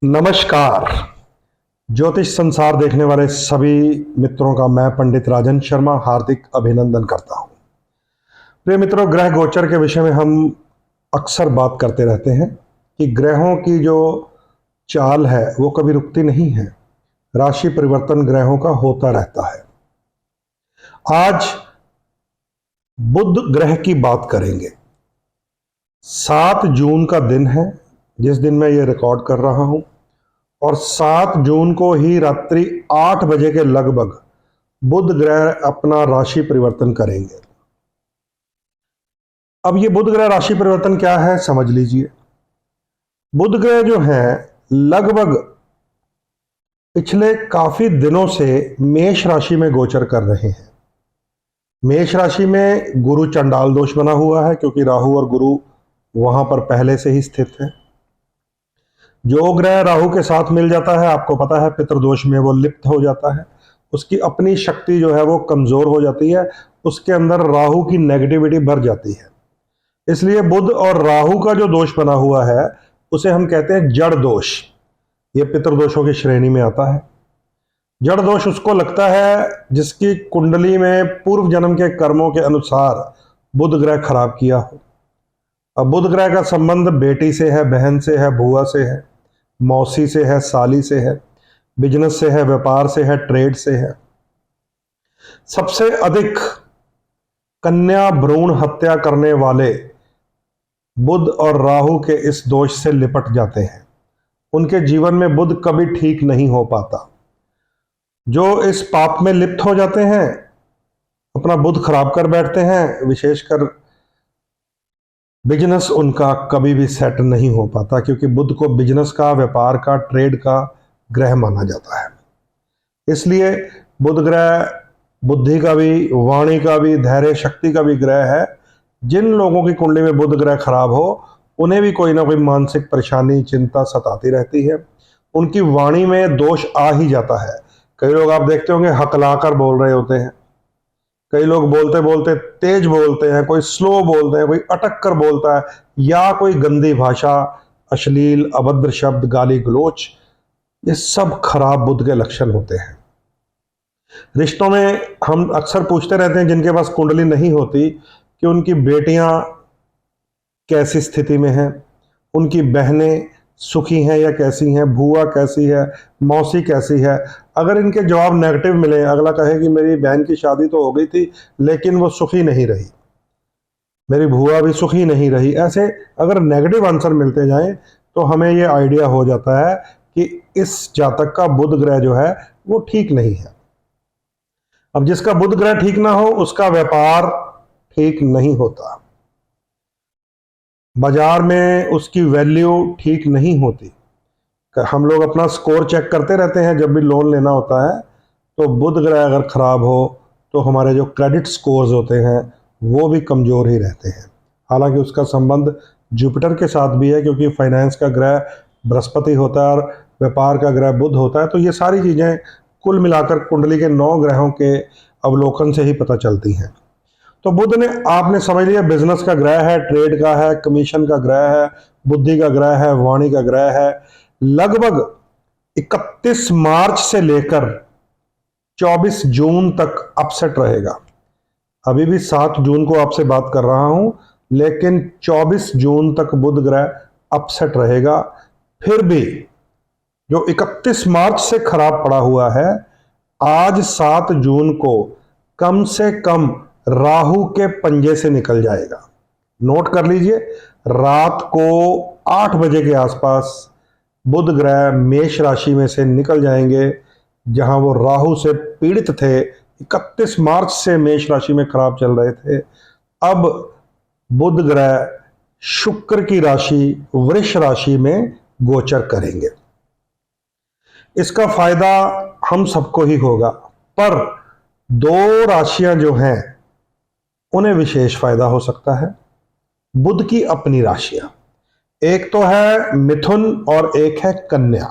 नमस्कार। ज्योतिष संसार देखने वाले सभी मित्रों का मैं पंडित राजन शर्मा हार्दिक अभिनंदन करता हूं। प्रिय मित्रों, ग्रह गोचर के विषय में हम अक्सर बात करते रहते हैं कि ग्रहों की जो चाल है वो कभी रुकती नहीं है। राशि परिवर्तन ग्रहों का होता रहता है। आज बुध ग्रह की बात करेंगे। 7 जून का दिन है जिस दिन मैं ये रिकॉर्ड कर रहा हूं, और 7 जून को ही रात्रि 8 बजे के लगभग बुध ग्रह अपना राशि परिवर्तन करेंगे। अब ये बुध ग्रह राशि परिवर्तन क्या है समझ लीजिए। बुध ग्रह जो है लगभग पिछले काफी दिनों से मेष राशि में गोचर कर रहे हैं। मेष राशि में गुरु चंडाल दोष बना हुआ है क्योंकि राहु और गुरु वहां पर पहले से ही स्थित है। जो ग्रह राहु के साथ मिल जाता है, आपको पता है, पितृदोष में वो लिप्त हो जाता है। उसकी अपनी शक्ति जो है वो कमजोर हो जाती है, उसके अंदर राहु की नेगेटिविटी भर जाती है। इसलिए बुध और राहु का जो दोष बना हुआ है उसे हम कहते हैं जड़ दोष। ये पितृदोषों की श्रेणी में आता है। जड़ दोष उसको लगता है जिसकी कुंडली में पूर्व जन्म के कर्मों के अनुसार बुध ग्रह खराब किया हो। अब बुध ग्रह का संबंध बेटी से है, बहन से है, बुआ से है, मौसी से है, साली से है, बिजनेस से है, व्यापार से है, ट्रेड से है। सबसे अधिक कन्या भ्रूण हत्या करने वाले बुध और राहु के इस दोष से लिपट जाते हैं। उनके जीवन में बुध कभी ठीक नहीं हो पाता। जो इस पाप में लिप्त हो जाते हैं, अपना बुध खराब कर बैठते हैं, विशेषकर बिजनेस उनका कभी भी सेट नहीं हो पाता, क्योंकि बुध को बिजनेस का, व्यापार का, ट्रेड का ग्रह माना जाता है। इसलिए बुध ग्रह बुद्धि का भी, वाणी का भी, धैर्य शक्ति का भी ग्रह है। जिन लोगों की कुंडली में बुध ग्रह खराब हो उन्हें भी कोई ना कोई मानसिक परेशानी, चिंता सताती रहती है। उनकी वाणी में दोष आ ही जाता है। कई लोग आप देखते होंगे हकलाकर बोल रहे होते हैं, कई लोग बोलते बोलते तेज बोलते हैं, कोई स्लो बोलते हैं, कोई अटक कर बोलता है, या कोई गंदी भाषा, अश्लील, अभद्र शब्द, गाली गलोच, ये सब खराब बुध के लक्षण होते हैं। रिश्तों में हम अक्सर पूछते रहते हैं जिनके पास कुंडली नहीं होती कि उनकी बेटियां कैसी स्थिति में हैं, उनकी बहनें सुखी हैं या कैसी हैं, बुआ कैसी है, मौसी कैसी है। अगर इनके जवाब नेगेटिव मिले, अगला कहे कि मेरी बहन की शादी तो हो गई थी लेकिन वो सुखी नहीं रही, मेरी बुआ भी सुखी नहीं रही, ऐसे अगर नेगेटिव आंसर मिलते जाएं तो हमें ये आइडिया हो जाता है कि इस जातक का बुध ग्रह जो है वो ठीक नहीं है। अब जिसका बुध ग्रह ठीक ना हो उसका व्यापार ठीक नहीं होता, बाजार में उसकी वैल्यू ठीक नहीं होती। हम लोग अपना स्कोर चेक करते रहते हैं जब भी लोन लेना होता है, तो बुध ग्रह अगर खराब हो तो हमारे जो क्रेडिट स्कोर्स होते हैं वो भी कमजोर ही रहते हैं। हालांकि उसका संबंध जुपिटर के साथ भी है, क्योंकि फाइनेंस का ग्रह बृहस्पति होता है और व्यापार का ग्रह बुध होता है। तो ये सारी चीजें कुल मिलाकर कुंडली के 9 ग्रहों के अवलोकन से ही पता चलती हैं। तो बुध ने, आपने समझ लिया, बिजनेस का ग्रह है, ट्रेड का है, कमीशन का ग्रह है, बुद्धि का ग्रह है, वाणी का ग्रह है। लगभग 31 मार्च से लेकर 24 जून तक अपसेट रहेगा। अभी भी 7 जून को आपसे बात कर रहा हूं, लेकिन 24 जून तक बुध ग्रह अपसेट रहेगा। फिर भी जो 31 मार्च से खराब पड़ा हुआ है, आज 7 जून को कम से कम राहु के पंजे से निकल जाएगा। नोट कर लीजिए, रात को 8 बजे के आसपास बुध ग्रह मेष राशि में से निकल जाएंगे, जहां वो राहु से पीड़ित थे। 31 मार्च से मेष राशि में खराब चल रहे थे। अब बुध ग्रह शुक्र की राशि वृष राशि में गोचर करेंगे। इसका फायदा हम सबको ही होगा, पर 2 राशियां जो हैं उन्हें विशेष फायदा हो सकता है। बुध की अपनी राशियां, एक तो है मिथुन और एक है कन्या।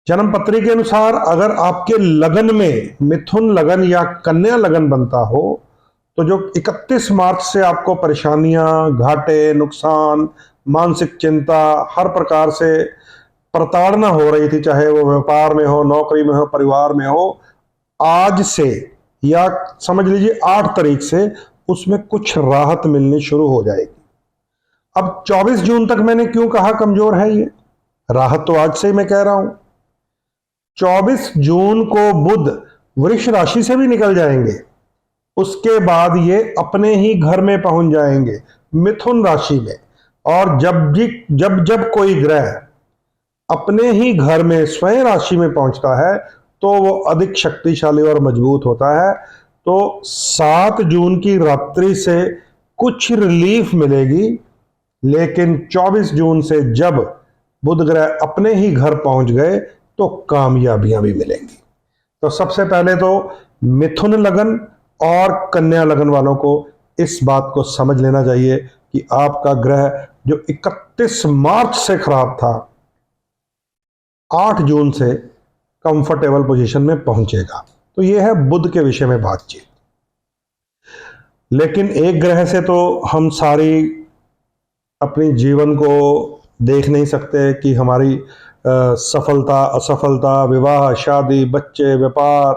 जन्म पत्री के अनुसार अगर आपके लगन में मिथुन लगन या कन्या लगन बनता हो, तो जो 31 मार्च से आपको परेशानियां, घाटे, नुकसान, मानसिक चिंता, हर प्रकार से प्रताड़ना हो रही थी, चाहे वो व्यापार में हो, नौकरी में हो, परिवार में हो, आज से या समझ लीजिए 8 तारीख से उसमें कुछ राहत मिलनी शुरू हो जाएगी। अब 24 जून तक मैंने क्यों कहा कमजोर है ये, राहत तो आज से ही मैं कह रहा हूं। 24 जून को बुध वृष राशि से भी निकल जाएंगे, उसके बाद ये अपने ही घर में पहुंच जाएंगे मिथुन राशि में। और जब जब कोई ग्रह अपने ही घर में स्वयं राशि में पहुंचता है तो वो अधिक शक्तिशाली और मजबूत होता है। तो 7 जून की रात्रि से कुछ रिलीफ मिलेगी, लेकिन 24 जून से जब बुध ग्रह अपने ही घर पहुंच गए तो कामयाबियां भी मिलेंगी। तो सबसे पहले तो मिथुन लगन और कन्या लगन वालों को इस बात को समझ लेना चाहिए कि आपका ग्रह जो 31 मार्च से खराब था, 8 जून से कंफर्टेबल पोजीशन में पहुंचेगा। तो यह है बुध के विषय में बातचीत। लेकिन एक ग्रह से तो हम सारी अपनी जीवन को देख नहीं सकते कि हमारी सफलता असफलता, विवाह शादी, बच्चे, व्यापार,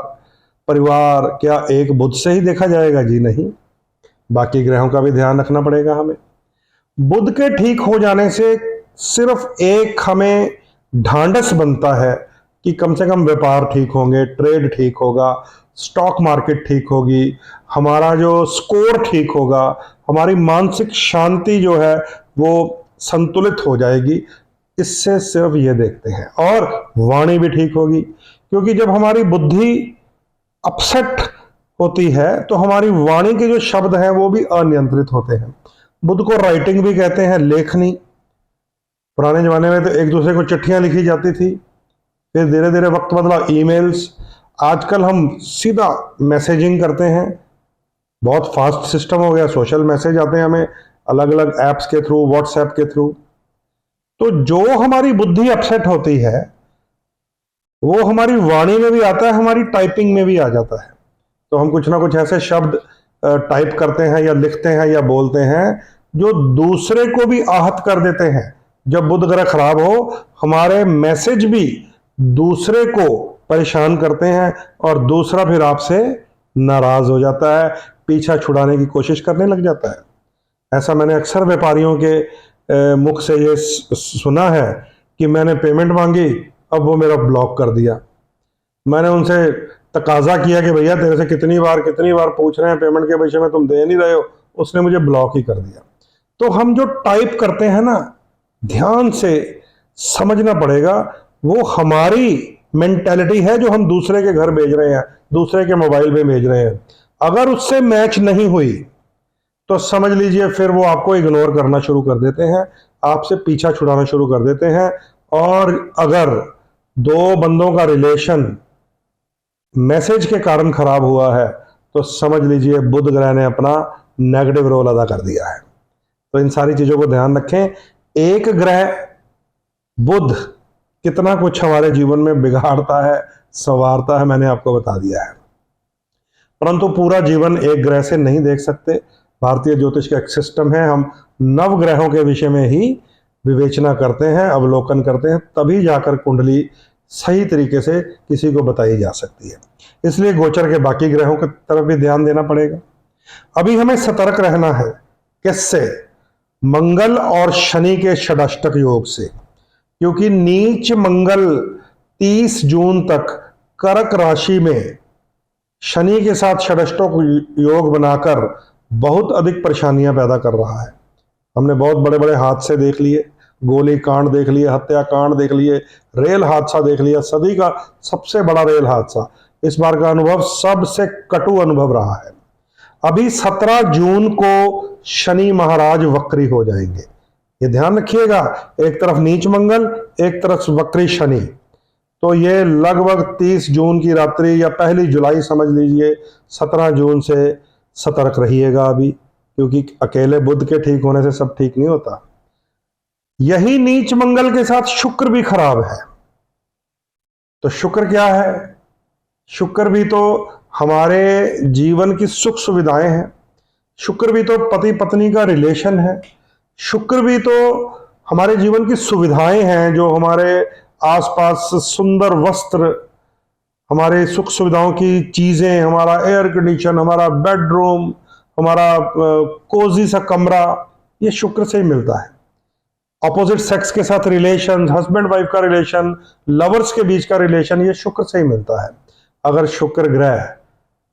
परिवार, क्या एक बुध से ही देखा जाएगा? जी नहीं, बाकी ग्रहों का भी ध्यान रखना पड़ेगा हमें। बुध के ठीक हो जाने से सिर्फ एक हमें ढांढस बनता है कि कम से कम व्यापार ठीक होंगे, ट्रेड ठीक होगा, स्टॉक मार्केट ठीक होगी, हमारा जो स्कोर ठीक होगा, हमारी मानसिक शांति जो है वो संतुलित हो जाएगी। इससे सिर्फ ये देखते हैं। और वाणी भी ठीक होगी, क्योंकि जब हमारी बुद्धि अपसेट होती है तो हमारी वाणी के जो शब्द हैं वो भी अनियंत्रित होते हैं। बुध को राइटिंग भी कहते हैं, लेखनी। पुराने जमाने में तो एक दूसरे को चिट्ठियां लिखी जाती थी, फिर धीरे धीरे वक्त बदला, ईमेल्स। आजकल हम सीधा मैसेजिंग करते हैं, बहुत फास्ट सिस्टम हो गया, सोशल मैसेज आते हैं हमें अलग अलग ऐप्स के थ्रू, व्हाट्सएप के थ्रू। तो जो हमारी बुद्धि अपसेट होती है वो हमारी वाणी में भी आता है, हमारी टाइपिंग में भी आ जाता है। तो हम कुछ ना कुछ ऐसे शब्द टाइप करते हैं या लिखते हैं या बोलते हैं जो दूसरे को भी आहत कर देते हैं। जब बुध ग्रह खराब हो, हमारे मैसेज भी दूसरे को परेशान करते हैं और दूसरा फिर आपसे नाराज हो जाता है, पीछा छुड़ाने की कोशिश करने लग जाता है। ऐसा मैंने अक्सर व्यापारियों के मुख से ये सुना है कि मैंने पेमेंट मांगी, अब वो मेरा ब्लॉक कर दिया। मैंने उनसे तकाजा किया कि भैया तेरे से कितनी बार पूछ रहे हैं पेमेंट के विषय में, तुम दे नहीं रहे हो, उसने मुझे ब्लॉक ही कर दिया। तो हम जो टाइप करते हैं ना, ध्यान से समझना पड़ेगा, वो हमारी मेंटेलिटी है जो हम दूसरे के घर भेज रहे हैं, दूसरे के मोबाइल में भेज रहे हैं। अगर उससे मैच नहीं हुई तो समझ लीजिए फिर वो आपको इग्नोर करना शुरू कर देते हैं, आपसे पीछा छुड़ाना शुरू कर देते हैं। और अगर दो बंदों का रिलेशन मैसेज के कारण खराब हुआ है तो समझ लीजिए बुध ग्रह ने अपना नेगेटिव रोल अदा कर दिया है। तो इन सारी चीजों को ध्यान रखें। एक ग्रह बुध कितना कुछ हमारे जीवन में बिगाड़ता है, संवारता है, मैंने आपको बता दिया है। परंतु पूरा जीवन एक ग्रह से नहीं देख सकते। भारतीय ज्योतिष का एक सिस्टम है, हम नव ग्रहों के विषय में ही विवेचना करते हैं, अवलोकन करते हैं, तभी जाकर कुंडली सही तरीके से किसी को बताई जा सकती है। इसलिए गोचर के बाकी ग्रहों की तरफ भी ध्यान देना पड़ेगा। अभी हमें सतर्क रहना है। किससे? मंगल और शनि के षडाष्टक योग से, क्योंकि नीच मंगल 30 जून तक कर्क राशि में शनि के साथ षडाष्टक योग बनाकर बहुत अधिक परेशानियां पैदा कर रहा है। हमने बहुत बड़े बड़े हादसे देख लिए, गोली कांड देख लिए, हत्याकांड देख लिए, रेल हादसा देख लिया, सदी का सबसे बड़ा रेल हादसा। इस बार का अनुभव सबसे कटु अनुभव रहा है। अभी 17 जून को शनि महाराज वक्री हो जाएंगे, ये ध्यान रखिएगा। एक तरफ नीच मंगल, एक तरफ वक्री शनि। तो ये लगभग 30 जून की रात्रि या पहली जुलाई समझ लीजिए, 17 जून से सतर्क रहिएगा अभी, क्योंकि अकेले बुध के ठीक होने से सब ठीक नहीं होता। यही नीच मंगल के साथ शुक्र भी खराब है। तो शुक्र क्या है? शुक्र भी तो हमारे जीवन की सुख सुविधाएं हैं, शुक्र भी तो पति पत्नी का रिलेशन है, शुक्र भी तो हमारे जीवन की सुविधाएं हैं, जो हमारे आसपास सुंदर वस्त्र, हमारे सुख सुविधाओं की चीजें, हमारा एयर कंडीशन, हमारा बेडरूम, हमारा कोजी सा कमरा, ये शुक्र से ही मिलता है। ऑपोजिट सेक्स के साथ रिलेशन, हस्बैंड वाइफ का रिलेशन, लवर्स के बीच का रिलेशन, ये शुक्र से ही मिलता है। अगर शुक्र ग्रह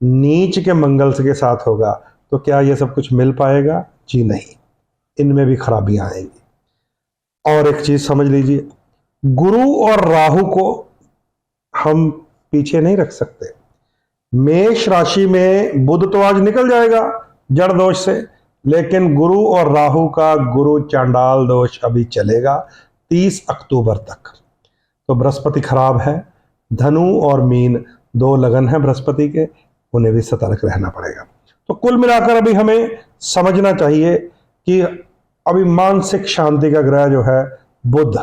नीच के मंगल के साथ होगा तो क्या ये सब कुछ मिल पाएगा? जी नहीं, इनमें भी खराबियां आएंगी। और एक चीज समझ लीजिए, गुरु और राहु को हम पीछे नहीं रख सकते। मेष राशि में बुध तो आज निकल जाएगा जड़ दोष से, लेकिन गुरु और राहु का गुरु चांडाल दोष अभी चलेगा 30 अक्टूबर तक। तो बृहस्पति खराब है। धनु और मीन दो लगन है बृहस्पति के, उन्हें भी सतर्क रहना पड़ेगा। तो कुल मिलाकर अभी हमें समझना चाहिए कि अभी मानसिक शांति का ग्रह जो है बुध,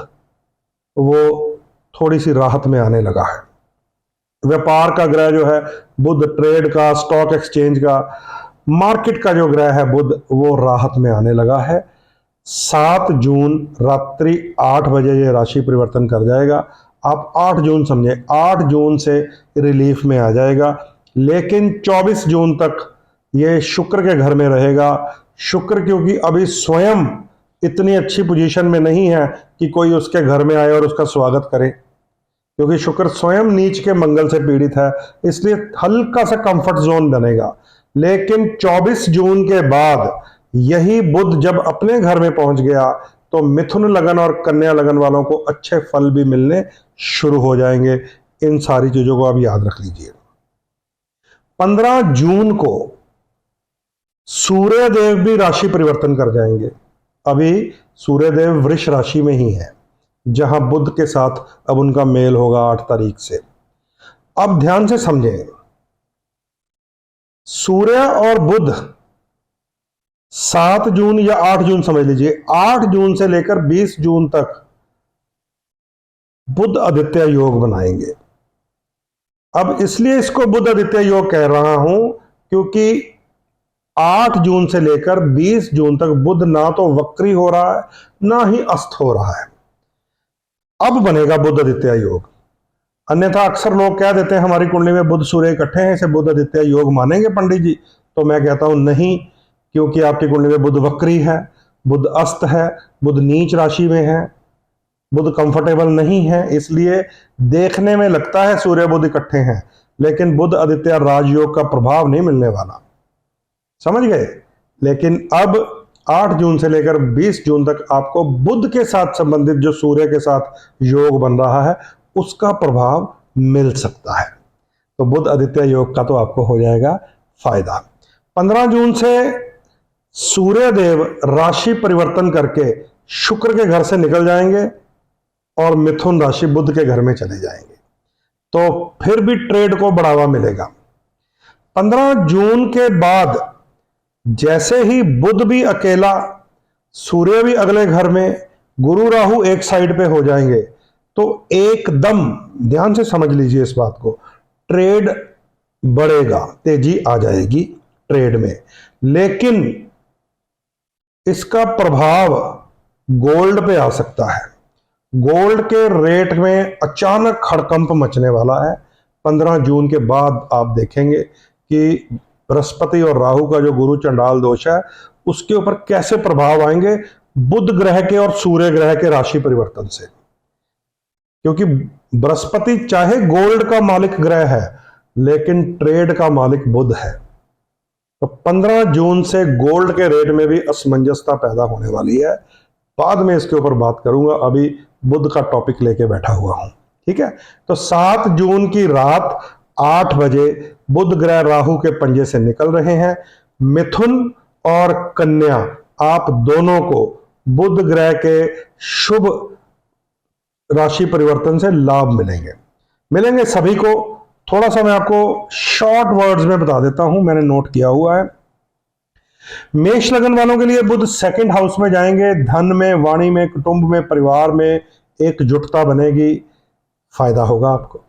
वो थोड़ी सी राहत में आने लगा है। व्यापार का ग्रह जो है बुध, ट्रेड का, स्टॉक एक्सचेंज का, मार्केट का जो ग्रह है बुध, वो राहत में आने लगा है। 7 जून रात्रि 8 बजे ये राशि परिवर्तन कर जाएगा। आप 8 जून समझे, 8 जून से रिलीफ में आ जाएगा। लेकिन 24 जून तक ये शुक्र के घर में रहेगा। शुक्र क्योंकि अभी स्वयं इतनी अच्छी पोजीशन में नहीं है कि कोई उसके घर में आए और उसका स्वागत करे, क्योंकि शुक्र स्वयं नीच के मंगल से पीड़ित है, इसलिए हल्का सा कंफर्ट जोन बनेगा। लेकिन 24 जून के बाद यही बुध जब अपने घर में पहुंच गया तो मिथुन लगन और कन्या लगन वालों को अच्छे फल भी मिलने शुरू हो जाएंगे। इन सारी चीजों को आप याद रख लीजिए। 15 जून को सूर्य देव भी राशि परिवर्तन कर जाएंगे। अभी सूर्य देव वृष राशि में ही है, जहां बुध के साथ अब उनका मेल होगा 8 तारीख से। अब ध्यान से समझें, सूर्य और बुध 7 जून या 8 जून समझ लीजिए, 8 जून से लेकर 20 जून तक बुध आदित्य योग बनाएंगे। अब इसलिए इसको बुध आदित्य योग कह रहा हूं क्योंकि 8 जून से लेकर 20 जून तक बुध ना तो वक्री हो रहा है ना ही अस्त हो रहा है। अब बनेगा बुध आदित्य योग। अन्यथा अक्सर लोग कह देते हैं हमारी कुंडली में बुध सूर्य इकट्ठे हैं, इसे बुध आदित्य योग मानेंगे पंडित जी? तो मैं कहता हूं नहीं, क्योंकि आपकी कुंडली में बुध वक्री है, बुध अस्त है, बुध नीच राशि में है, बुध कंफर्टेबल नहीं है। इसलिए देखने में लगता है सूर्य बुध इकट्ठे हैं, लेकिन बुध आदित्य राजयोग का प्रभाव नहीं मिलने वाला, समझ गए? लेकिन अब 8 जून से लेकर 20 जून तक आपको बुध के साथ संबंधित जो सूर्य के साथ योग बन रहा है उसका प्रभाव मिल सकता है। तो बुध आदित्य योग का तो आपको हो जाएगा फायदा। 15 जून से सूर्य देव राशि परिवर्तन करके शुक्र के घर से निकल जाएंगे और मिथुन राशि बुध के घर में चले जाएंगे, तो फिर भी ट्रेड को बढ़ावा मिलेगा। 15 जून के बाद जैसे ही बुध भी अकेला, सूर्य भी अगले घर में, गुरु राहु एक साइड पे हो जाएंगे, तो एकदम ध्यान से समझ लीजिए इस बात को, ट्रेड बढ़ेगा, तेजी आ जाएगी ट्रेड में। लेकिन इसका प्रभाव गोल्ड पे आ सकता है। गोल्ड के रेट में अचानक हड़कंप मचने वाला है। 15 जून के बाद आप देखेंगे कि बृहस्पति और राहु का जो गुरु चंडाल दोष है उसके ऊपर कैसे प्रभाव आएंगे बुध ग्रह के और सूर्य ग्रह के राशि परिवर्तन से। क्योंकि बृहस्पति चाहे गोल्ड का मालिक ग्रह है, लेकिन ट्रेड का मालिक बुध है। तो 15 जून से गोल्ड के रेट में भी असमंजसता पैदा होने वाली है। बाद में इसके ऊपर बात करूंगा, अभी बुध का टॉपिक लेके बैठा हुआ हूं, ठीक है? तो 7 जून की रात 8 बजे बुध ग्रह राहु के पंजे से निकल रहे हैं। मिथुन और कन्या आप दोनों को बुध ग्रह के शुभ राशि परिवर्तन से लाभ मिलेंगे सभी को। थोड़ा सा मैं आपको शॉर्ट वर्ड्स में बता देता हूं, मैंने नोट किया हुआ है। मेष लगन वालों के लिए बुध 2nd हाउस में जाएंगे। धन में, वाणी में, कुटुंब में, परिवार में एकजुटता बनेगी, फायदा होगा आपको।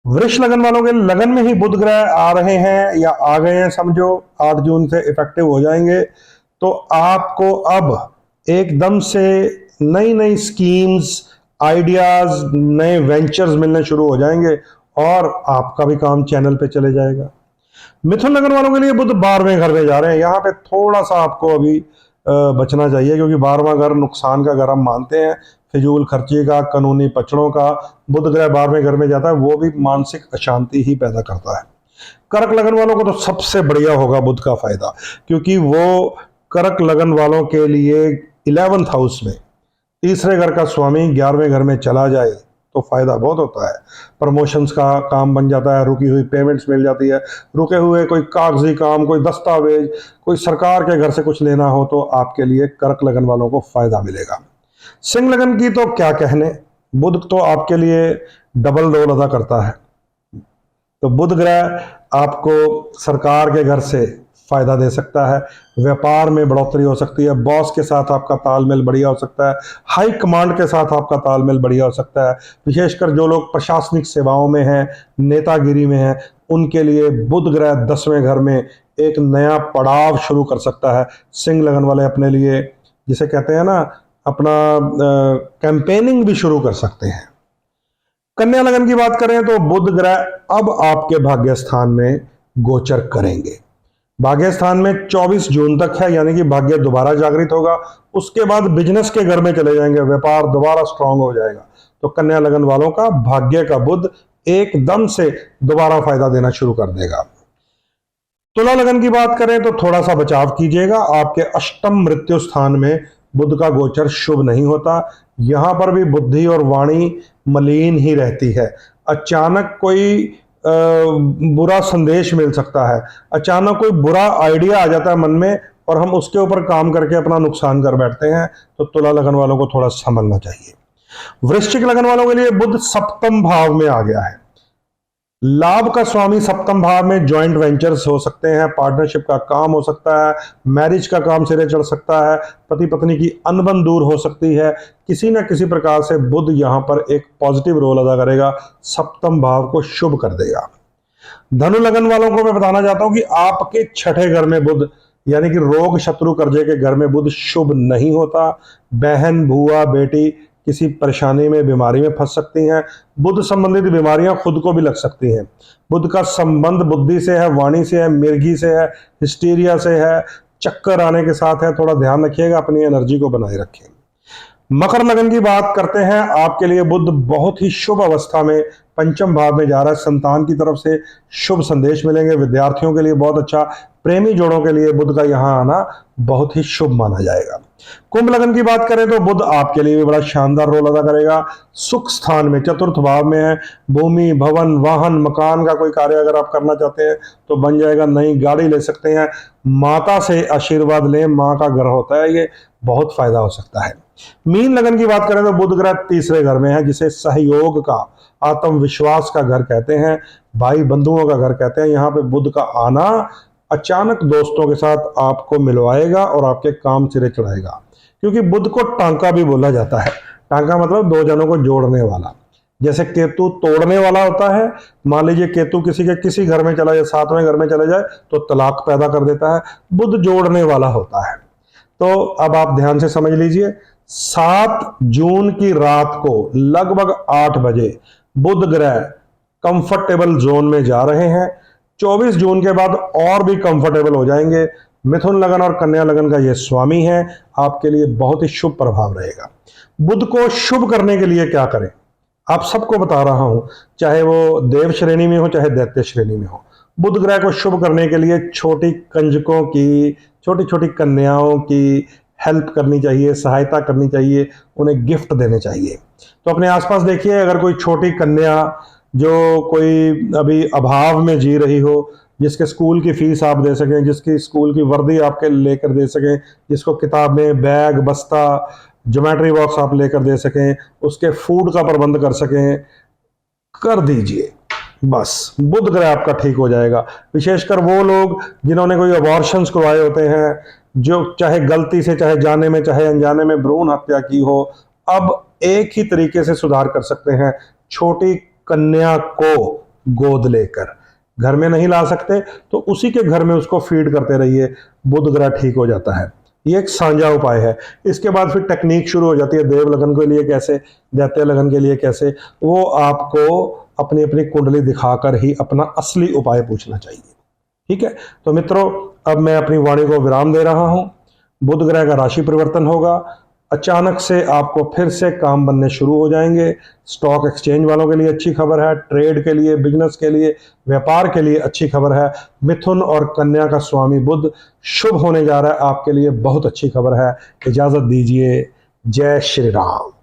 वृष लगन वालों के लगन में ही बुध ग्रह आ रहे हैं या आ गए हैं समझो, 8 जून से इफेक्टिव हो जाएंगे। तो आपको अब एकदम से नई नई स्कीम्स, आइडियाज, नए वेंचर्स मिलने शुरू हो जाएंगे और आपका भी काम चैनल पे चले जाएगा। मिथुन लगन वालों के लिए बुध 12वें घर में जा रहे हैं। यहाँ पे थोड़ा सा आपको अभी बचना चाहिए, क्योंकि 12वां घर नुकसान का घर हम मानते हैं, फिजूल खर्ची का, कानूनी पचड़ों का। बुध ग्रह 12वें घर में जाता है, वो भी मानसिक अशांति ही पैदा करता है। कर्क लगन वालों को तो सबसे बढ़िया होगा बुध का फायदा, क्योंकि वो कर्क लगन वालों के लिए 11th हाउस में तीसरे घर का स्वामी 11वें घर में चला जाए तो फायदा बहुत होता है। प्रमोशंस का काम बन जाता है, रुकी हुई पेमेंट्स मिल जाती है, रुके हुए कोई कागजी काम, कोई दस्तावेज, कोई सरकार के घर से कुछ लेना हो तो आपके लिए कर्क लगन वालों को फायदा मिलेगा। सिंह लगन की तो क्या कहने, बुध तो आपके लिए डबल रोल अदा करता है। तो बुध ग्रह आपको सरकार के घर से फायदा दे सकता है, व्यापार में बढ़ोतरी हो सकती है, बॉस के साथ आपका तालमेल बढ़िया हो सकता है, हाई कमांड के साथ आपका तालमेल बढ़िया हो सकता है। विशेषकर जो लोग प्रशासनिक सेवाओं में हैं, नेतागिरी में हैं, उनके लिए बुध ग्रह 10वें घर में एक नया पड़ाव शुरू कर सकता है। सिंह लगन वाले अपने लिए, जिसे कहते हैं ना, अपना कैंपेनिंग भी शुरू कर सकते हैं। कन्या लगन की बात करें तो बुध ग्रह अब आपके भाग्य स्थान में गोचर करेंगे। भाग्य स्थान में 24 जून तक है, यानी कि भाग्य दोबारा जागृत होगा। उसके बाद बिजनेस के घर में चले जाएंगे, व्यापार दोबारा स्ट्रांग हो जाएगा। तो कन्या लगन वालों का भाग्य का बुध एकदम से दोबारा फायदा देना शुरू कर देगा। तुला लगन की बात करें तो थोड़ा सा बचाव कीजिएगा, आपके अष्टम मृत्यु स्थान में बुध का गोचर शुभ नहीं होता। यहां पर भी बुद्धि और वाणी मलिन ही रहती है। अचानक कोई बुरा संदेश मिल सकता है, अचानक कोई बुरा आइडिया आ जाता है मन में और हम उसके ऊपर काम करके अपना नुकसान कर बैठते हैं। तो तुला लगन वालों को थोड़ा संभलना चाहिए। वृश्चिक लगन वालों के लिए बुध सप्तम भाव में आ गया है। लाभ का स्वामी सप्तम भाव में जॉइंट वेंचर्स हो सकते हैं, पार्टनरशिप का काम हो सकता है, मैरिज का काम सिरे चढ़ सकता है, पति पत्नी की अनबन दूर हो सकती है। किसी न किसी प्रकार से बुध यहां पर एक पॉजिटिव रोल अदा करेगा, सप्तम भाव को शुभ कर देगा। धनु लगन वालों को मैं बताना चाहता हूं कि आपके छठे घर में बुध, यानी कि रोग शत्रु कर्जे के घर में बुध शुभ नहीं होता। बहन, बुआ, बेटी किसी परेशानी में, बीमारी में फंस सकती हैं। बुध संबंधित बीमारियां खुद को भी लग सकती हैं। बुध का संबंध बुद्धि से है, वाणी से है, मिर्गी से है, हिस्टीरिया से है, चक्कर आने के साथ है। थोड़ा ध्यान रखिएगा, अपनी एनर्जी को बनाए रखें। मकर लगन की बात करते हैं, आपके लिए बुध बहुत ही शुभ अवस्था में पंचम भाव में जा रहा है। संतान की तरफ से शुभ संदेश मिलेंगे, विद्यार्थियों के लिए बहुत अच्छा, प्रेमी जोड़ों के लिए बुध का यहां आना बहुत ही शुभ माना जाएगा। कुंभ लगन की बात करें तो बुध आपके लिए भी बड़ा शानदार रोल अदा करेगा। सुख स्थान में चतुर्थ भाव में है। भूमि, भवन, वाहन, मकान का कोई कार्य अगर आप करना चाहते हैं तो बन जाएगा। नई गाड़ी ले सकते हैं, माता से आशीर्वाद लें, माँ का घर होता है, ये बहुत फायदा हो सकता है। मीन लगन की बात करें तो बुध ग्रह तीसरे घर में है, जिसे सहयोग का, आत्मविश्वास का घर कहते हैं, भाई बंधुओं का घर कहते हैं। यहाँ पे बुध का आना अचानक दोस्तों के साथ आपको मिलवाएगा और आपके काम सिरे चढ़ाएगा, क्योंकि बुध को टांका भी बोला जाता है। टांका मतलब दो जनों को जोड़ने वाला। जैसे केतु तोड़ने वाला होता है, मान लीजिए केतु किसी के किसी घर में चला जाए, 7वें घर में चले जाए तो तलाक पैदा कर देता है। बुध जोड़ने वाला होता है। तो अब आप ध्यान से समझ लीजिए, 7 जून की रात को लगभग 8 बजे बुध ग्रह कंफर्टेबल जोन में जा रहे हैं। 24 जून के बाद और भी कंफर्टेबल हो जाएंगे। मिथुन लगन और कन्या लगन का ये स्वामी है, आपके लिए बहुत ही शुभ प्रभाव रहेगा। बुध को शुभ करने के लिए क्या करें, आप सबको बता रहा हूं, चाहे वो देव श्रेणी में हो चाहे दैत्य श्रेणी में हो। बुध ग्रह को शुभ करने के लिए छोटी कंजकों की, छोटी छोटी कन्याओं की हेल्प करनी चाहिए, सहायता करनी चाहिए, उन्हें गिफ्ट देने चाहिए। तो अपने आसपास देखिए, अगर कोई छोटी कन्या जो कोई अभी अभाव में जी रही हो, जिसके स्कूल की फीस आप दे सकें, जिसकी स्कूल की वर्दी आपके लेकर दे सकें, जिसको किताबें, बैग, बस्ता, ज्योमेट्री बॉक्स आप लेकर दे सकें, उसके फूड का प्रबंध कर सकें, कर दीजिए। बस बुध ग्रह आपका ठीक हो जाएगा। विशेषकर वो लोग जिन्होंने कोई अबॉर्शंस करवाए होते हैं, जो चाहे गलती से, चाहे जाने में, चाहे अनजाने में भ्रूण हत्या की हो, अब एक ही तरीके से सुधार कर सकते हैं, छोटी कन्या को गोद लेकर। घर में नहीं ला सकते तो उसी के घर में उसको फीड करते रहिए, बुध ग्रह ठीक हो जाता है। ये एक साझा उपाय है। इसके बाद फिर टेक्निक शुरू हो जाती है, देव लगन के लिए कैसे, दैत्य लगन के लिए कैसे, वो आपको अपनी अपनी कुंडली दिखाकर ही अपना असली उपाय पूछना चाहिए। ठीक है, तो मित्रों अब मैं अपनी वाणी को विराम दे रहा हूं। बुध ग्रह का राशि परिवर्तन होगा, अचानक से आपको फिर से काम बनने शुरू हो जाएंगे। स्टॉक एक्सचेंज वालों के लिए अच्छी खबर है, ट्रेड के लिए, बिजनेस के लिए, व्यापार के लिए अच्छी खबर है। मिथुन और कन्या का स्वामी बुध शुभ होने जा रहा है, आपके लिए बहुत अच्छी खबर है। इजाजत दीजिए, जय श्री राम।